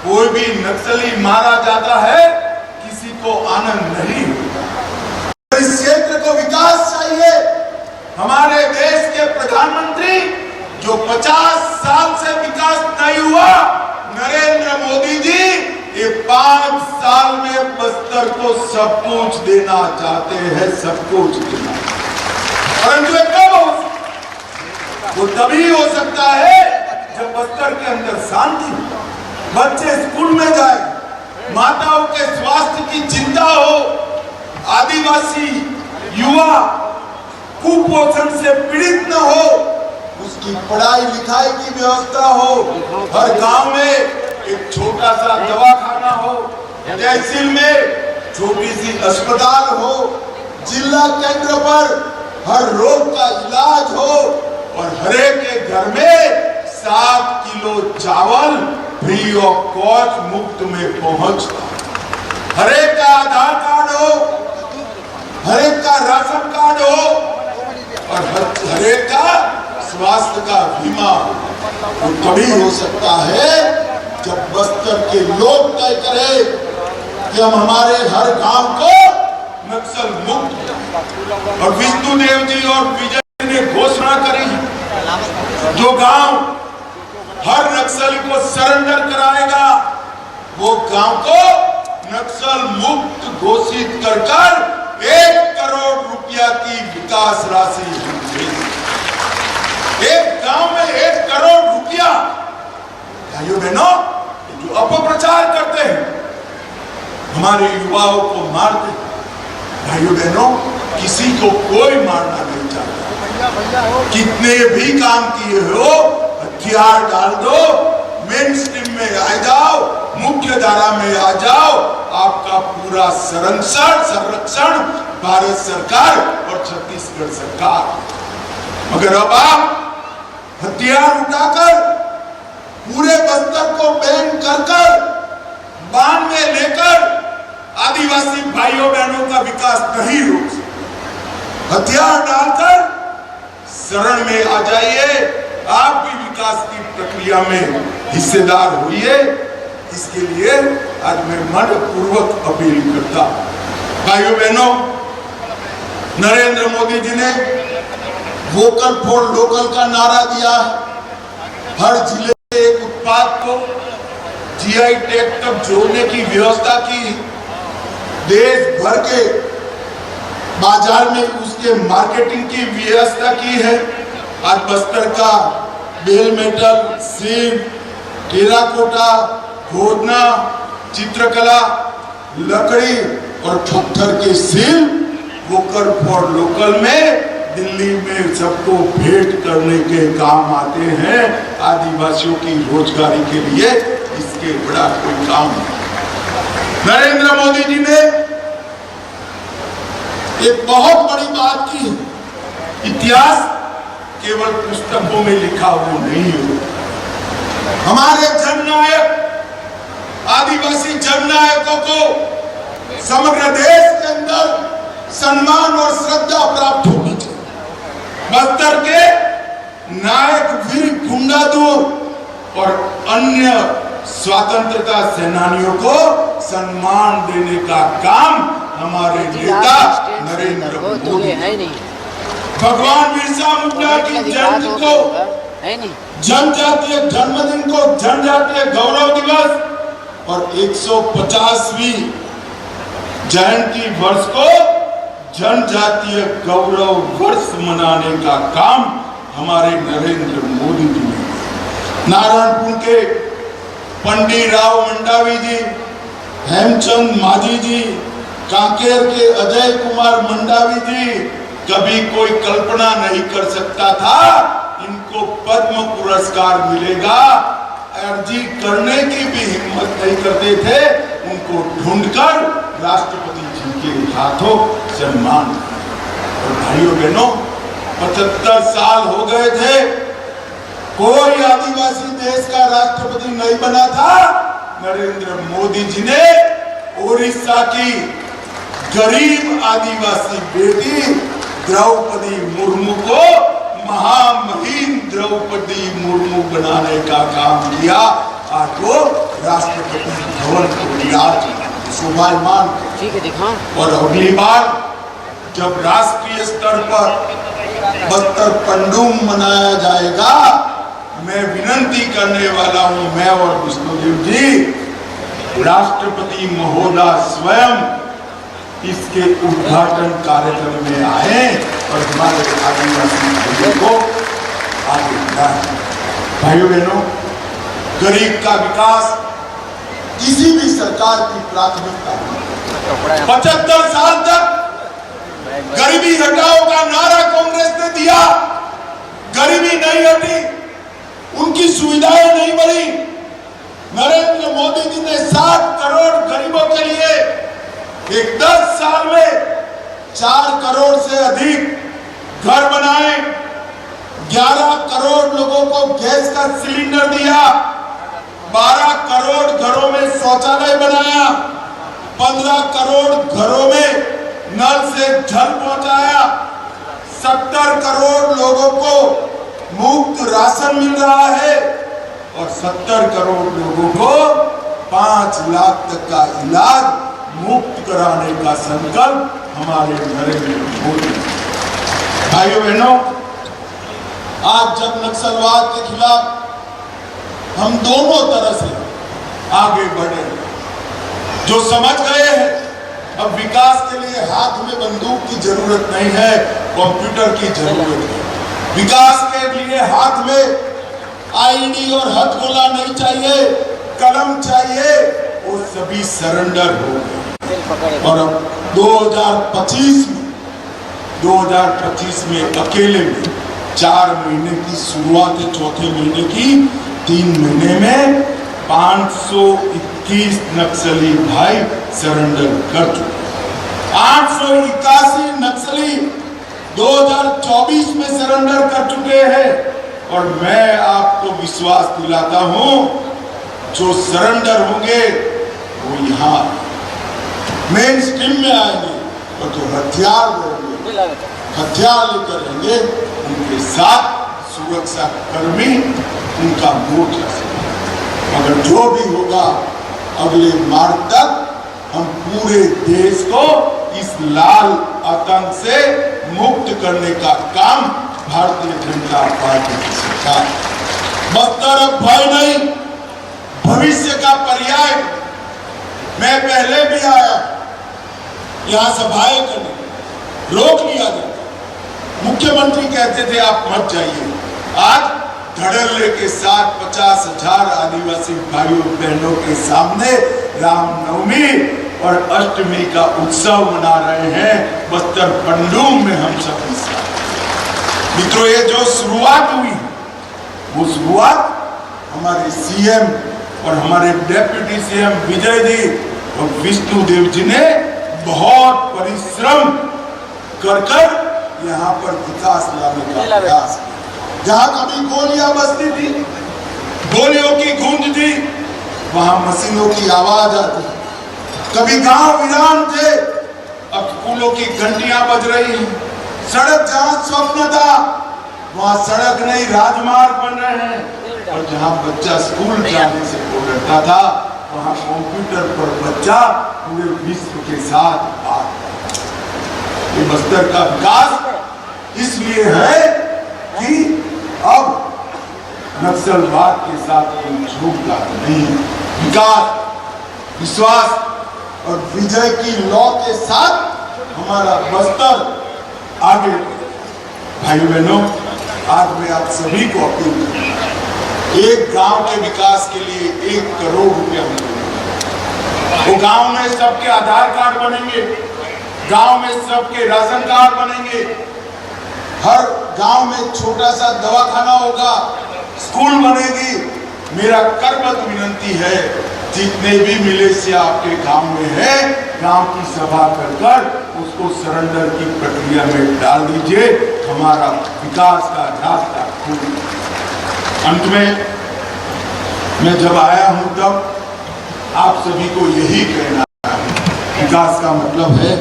कोई भी नक्सली मारा जाता है, किसी को आनंद नहीं। इस क्षेत्र को विकास चाहिए। हमारे देश के प्रधानमंत्री जो 50 साल से विकास नहीं हुआ, नरेंद्र मोदी जी ये 5 साल में बस्तर को सब कुछ देना चाहते हैं, सब कुछ देना। परंतु कब हो? वो तभी हो सकता है जब बस्तर के अंदर शांति, बच्चे स्कूल में जाए, माताओं के स्वास्थ्य की चिंता हो, आदिवासी युवा कुपोषण से पीड़ित न हो, उसकी पढ़ाई लिखाई की व्यवस्था हो, हर गांव में एक छोटा सा दवाखाना हो, तहसील में छोटी सी अस्पताल हो, जिला केंद्र पर हर रोग का इलाज हो और हर एक के घर में 7 किलो चावल फ्री ऑफ कॉस्ट मुफ्त में पहुंच, हर एक का आधार कार्ड हो, हर एक का राशन कार्ड हो और हर एक का स्वास्थ्य का बीमा हो। तो तभी हो सकता है जब बस्तर के लोग तय करें कि हम हमारे हर गांव को नक्सल मुक्त। और विष्णुदेव जी और विजय ने घोषणा करी, जो गांव हर नक्सली को सरेंडर कराएगा वो गांव को नक्सल मुक्त घोषित कर 1 करोड़ रुपया की विकास राशि देगी। एक गांव में 1 करोड़ रुपया। भाइयों बहनों, जो अपप्रचार करते हैं, हमारे युवाओं को मारते हैं। भाइयों बहनों, किसी को कोई मारना नहीं चाहता। कितने भी काम किए हो, हथियार डाल दो, मेन स्ट्रीम में आ जाओ, मुख्य धारा में आ जाओ, आपका पूरा संरक्षण भारत सरकार और छत्तीसगढ़ सरकार। मगर अब आप हथियार उठाकर पूरे बस्तर को बैन कर बांध में लेकर आदिवासी भाइयों बहनों का विकास नहीं रोक सकते। हथियार डालकर शरण में आ जाइए, आप भी विकास की प्रक्रिया में हिस्सेदार होइए। इसके लिए आज मैं मनपूर्वक अपील करता हूं। भाइयों बहनों, नरेंद्र मोदी जी ने वोकल फॉर लोकल का नारा दिया। हर जिले के एक उत्पाद को जीआई टैग तक जोड़ने की व्यवस्था की। देश भर के बाजार में उसके मार्केटिंग की व्यवस्था की है। आज बस्तर का बेल मेटल, सीड, टेराकोटा, खोदना, चित्रकला, लकड़ी और पत्थर के सील वोकल फॉर लोकल में दिल्ली में सबको भेंट करने के काम आते हैं। आदिवासियों की रोजगारी के लिए इसके बड़ा कोई काम नहीं। नरेंद्र मोदी जी ने एक बहुत बड़ी बात की। इतिहास केवल पुस्तकों में लिखा हुआ नहीं हो। हमारे जननायक, आदिवासी जननायकों को समग्र देश के अंदर सम्मान और श्रद्धा प्राप्त होनी चाहिए। बस्तर के नायक वीर गुंडादुर और अन्य स्वतंत्रता सेनानियों को सम्मान देने का काम हमारे नेता नरेंद्र मोदी है। भगवान बिरसा मुंडा की जयंती को, जनजातीय जन्मदिन को जनजातीय गौरव दिवस और 150वीं जयंती वर्ष को जनजातीय गौरव वर्ष मनाने का काम हमारे नरेंद्र मोदी जी ने। नारायणपुर के पंडित राव मंडावी जी, हेमचंद माझी जी, कांकेर के अजय कुमार मंडावी जी, कभी कोई कल्पना नहीं कर सकता था इनको पद्म पुरस्कार मिलेगा। अर्जी करने की भी हिम्मत नहीं करते थे। उनको ढूंढकर राष्ट्रपति जी के हाथों सम्मान। और भाइयों बहनों, 75 साल हो गए थे, कोई आदिवासी देश का राष्ट्रपति नहीं बना था। नरेंद्र मोदी जी ने ओडिशा की गरीब आदिवासी बेटी द्रौपदी मुर्मू को महामहिम द्रौपदी मुर्मू बनाने का काम किया। आज वो राष्ट्रपति भवन कोटियार शोभायमान। ठीक है, दिखा। और अगली बार जब राष्ट्रीय स्तर पर बस्तर पंडूम मनाया जाएगा, मैं विनंती करने वाला हूं, मैं और विष्णुदेव जी, राष्ट्रपति महोदय स्वयं इसके उद्घाटन कार्यक्रम में आए और हमारे आदिवासी भाइयों को आगे बढ़ाएं। भाइयों बहनों, गरीब का विकास किसी भी सरकार की प्राथमिकता है। 75 साल तक गरीबी हटाओ का नारा कांग्रेस ने दिया, गरीबी नहीं हटी, उनकी सुविधाएं नहीं बढ़ी। नरेंद्र मोदी जी ने 7 करोड़ गरीबों के लिए एक 10 साल में 4 करोड़ से अधिक घर बनाए, 11 करोड़ लोगों को गैस का सिलेंडर दिया, 12 करोड़ घरों में शौचालय बनाया, 15 करोड़ घरों में नल से जल पहुंचाया, 70 करोड़ लोगों को मुफ्त राशन मिल रहा है और 70 करोड़ लोगों को 5 लाख तक का इलाज मुफ्त कराने का संकल्प हमारे नरेंद्र मोदी। भाइयों बहनों, आज जब नक्सलवाद के खिलाफ हम दोनों तरह से आगे बढ़े, जो समझ गए हैं अब विकास के लिए हाथ में बंदूक की जरूरत नहीं है, कंप्यूटर की जरूरत है। विकास के लिए हाथ में आईडी और हथगोला नहीं चाहिए, कलम चाहिए, वो सभी सरेंडर हो गए। और अब 2025 में अकेले में 4 महीने की शुरुआत है, चौथे महीने की 3 महीने में 521 नक्सली भाई सरेंडर कर चुके। 881 नक्सली 2024 में सरेंडर कर चुके हैं। और मैं आपको विश्वास दिलाता हूं, जो सरेंडर होंगे वो यहाँ मेन स्ट्रीम में आएंगे और जो हथियार लेकर रहेंगे उनके साथ सुरक्षा कर्मी उनका मोर्चा से। मगर जो भी होगा, अगले मार्च तक हम पूरे देश को इस लाल आतंक से मुक्त करने का काम भारतीय जनता पार्टी की सरकार। बस्तर अब भय नहीं, भविष्य का पर्याय। मैं पहले भी आया यहां सभाएं करने, रोक लिया गया, मुख्यमंत्री कहते थे आप मत जाइए। आज धड़ल्ले के साथ 50,000 आदिवासी भाइयों बहनों के सामने रामनवमी और अष्टमी का उत्सव मना रहे हैं बस्तर पंडूम में हम सब इस साथ। मित्रों, ये जो शुरुआत हुई वो शुरुआत हमारे सीएम और हमारे डिप्टी सीएम विजय जी और विष्णुदेव जी ने बहुत परिश्रम कर यहाँ पर विकास लाने का प्रयास किया। जहां कभी गोलियां बजती थी, गोलियों की गूंज थी, वहां मशीनों की आवाज आती। कभी गांव वीरान थे, अब स्कूलों की घंटियां बज रही। सड़क जहां स्वप्न था वहां सड़क नहीं, राजमार्ग बन रहे हैं। और जहां बच्चा स्कूल जाने से डरता था, वहां कंप्यूटर पर बच्चा पूरे विश्व के साथ बात। ये बस्तर का विकास इसलिए है कि अब नक्सलवाद के साथ कोई झूठता नहीं। विकास, विश्वास और विजय की लौ के साथ हमारा बस्तर आगे। भाइयों बहनों, आज मैं आप सभी को अपील करूंगा, एक गांव के विकास के लिए 1 करोड़ रुपया मिलेगा। वो गांव में सबके आधार कार्ड बनेंगे, गांव में सबके राशन कार्ड बनेंगे, हर गांव में छोटा सा दवाखाना होगा, स्कूल बनेगी। मेरा करबद्ध विनंती है, जितने भी मिलिशिया आपके गांव में है, गांव की सभा कर उसको सरेंडर की प्रक्रिया में डाल दीजिए। हमारा विकास का रास्ता खुल। अंत में मैं जब आया हूं तब आप सभी को यही कहना है, विकास का मतलब है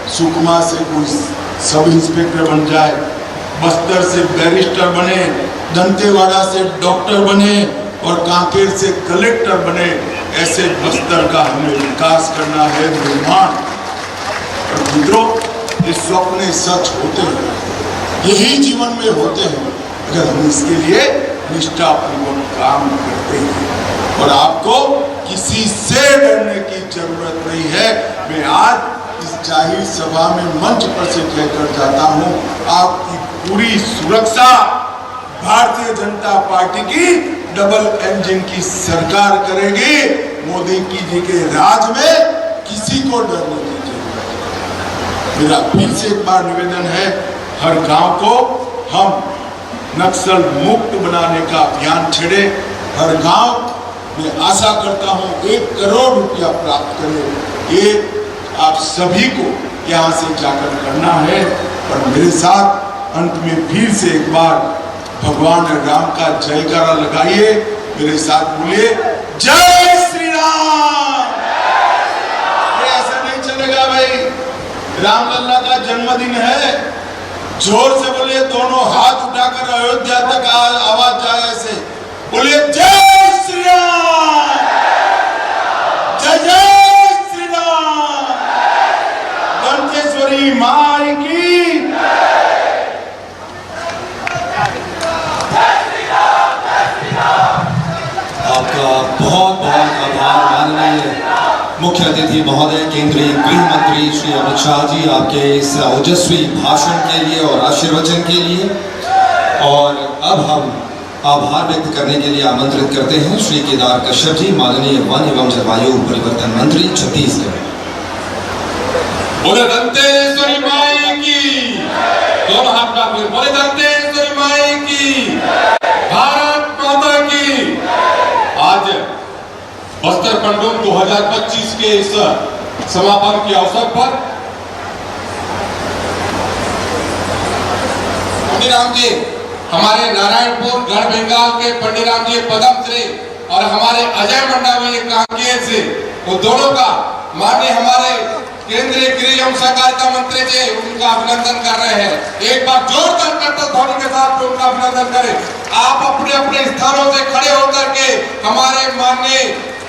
सुकमा से कोई सब इंस्पेक्टर बन जाए, बस्तर से बैरिस्टर बने, दंतेवाड़ा से डॉक्टर बने और कांकेर से कलेक्टर बने। ऐसे बस्तर का हमें विकास करना है, निर्माण। और मित्रों, ये स्वप्न सच होते हैं, यही जीवन में होते हैं अगर हम इसके लिए निष्ठापूर्वक काम करते हैं। और आपको किसी से डरने की जरूरत नहीं है। मैं आज इस जाहिर सभा में मंच पर से कहकर जाता हूं, आपकी पूरी सुरक्षा भारतीय जनता पार्टी की डबल इंजन की सरकार करेगी। मोदी जी के राज में किसी को डरने की जरूरत नहीं। मेरा फिर से एक बार निवेदन है, हर गांव को हम नक्सल मुक्त बनाने का अभियान छेड़े। हर गांव में आशा करता हूं 1 करोड़ रुपया प्राप्त करें। ये आप सभी को यहां से जाकर करना है। और मेरे साथ अंत में फिर से एक बार भगवान राम का जयकारा लगाइए, मेरे साथ बोलिए जय श्री राम। ये ऐसा नहीं चलेगा भाई, रामलला का जन्मदिन है, जोर से बोलिए, दोनों हाथ उठाकर अयोध्या तक आवाज जाए, ऐसे बोलिए जय श्री राम, जय जय श्री राम, दंतेश्वरी माई की। आपका बहुत बहुत आभार माननीय मुख्य अतिथि महोदय, केंद्रीय गृह मंत्री श्री अमित शाह जी, आपके इस ओजस्वी भाषण के लिए और आशीर्वचन के लिए। और अब हम आभार व्यक्त करने के लिए आमंत्रित करते हैं श्री केदार कश्यप जी, माननीय वन एवं जलवायु परिवर्तन मंत्री छत्तीसगढ़। बोले दंतेश्वरी माई की, दोनों हाथ काट लो, बोले दंतेश्वरी माई की, भारत माता की। आज बस्तर पंडोल 2025 के इस समापन के अवसर पर पंडिराम जी, हमारे नारायणपुर गढ़ बंगाल के पंडिराम जी पद्मश्री और हमारे अजय मंडा में कांकेर से, वो दोनों का माननीय हमारे केंद्रीय गृह एवं सहकारिता मंत्री जी उनका अभिनंदन कर रहे हैं। एक बार जोरदार करतल ध्वनि के साथ उनका अभिनंदन करें। आप अपने अपने स्थानों से खड़े होकर के हमारे माननीय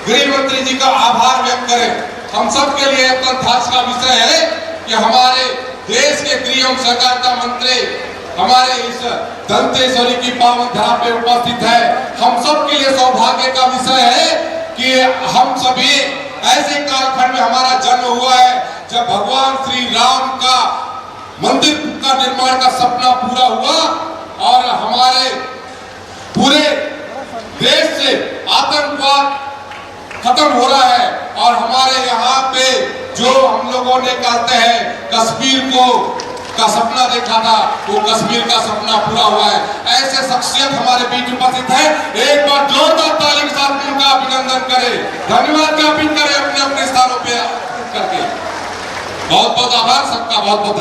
गृह मंत्री जी का आभार व्यक्त करें। हम सब के लिए खास का विषय है कि हमारे देश के गृह एवं सहकारिता मंत्री हमारे इस दंतेश्वरी की पावन धरा पे उपस्थित है। हम सब के लिए सौभाग्य का विषय है कि हम सभी ऐसे कालखंड में हमारा जन्म हुआ है जब भगवान श्री राम का मंदिर का निर्माण का सपना पूरा हुआ और हमारे पूरे देश से आतंकवाद खत्म हो रहा है। और हमारे यहाँ पे जो हम लोगों ने कहते हैं कश्मीर का सपना देखा था, वो कश्मीर का सपना पूरा हुआ है। ऐसे शख्सियत हमारे बीच उपस्थित है। एक बार जोरदार ताली के साथ उनका अभिनंदन करें, धन्यवाद ज्ञापित करें अपने अपने स्थानों पे करके। बहुत बहुत आभार सबका, बहुत बहुत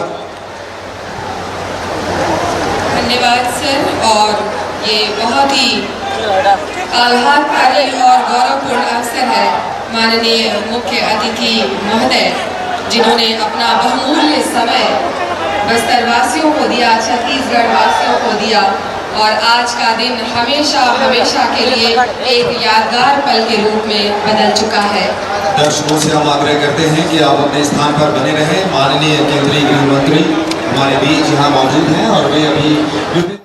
धन्यवाद सर। और ये बहुत ही आह्लादकारी और गौरवपूर्ण अवसर है माननीय मुख्य अतिथि महोदय, जिन्होंने अपना बहुमूल्य समय बस्तर वासियों को दिया, छत्तीसगढ़ वासियों को दिया। और आज का दिन हमेशा हमेशा के लिए एक यादगार पल के रूप में बदल चुका है। दर्शकों से हम आग्रह करते हैं कि आप अपने स्थान पर बने रहें। माननीय केंद्रीय गृह मंत्री हमारे बीच यहाँ मौजूद हैं और वे अभी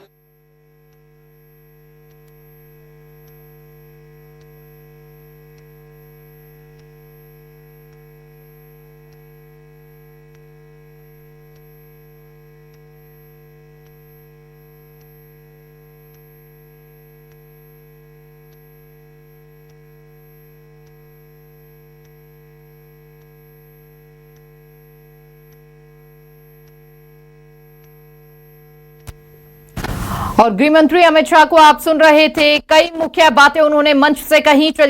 और गृह मंत्री अमित शाह को आप सुन रहे थे। कई मुख्य बातें उन्होंने मंच से कही। चलिए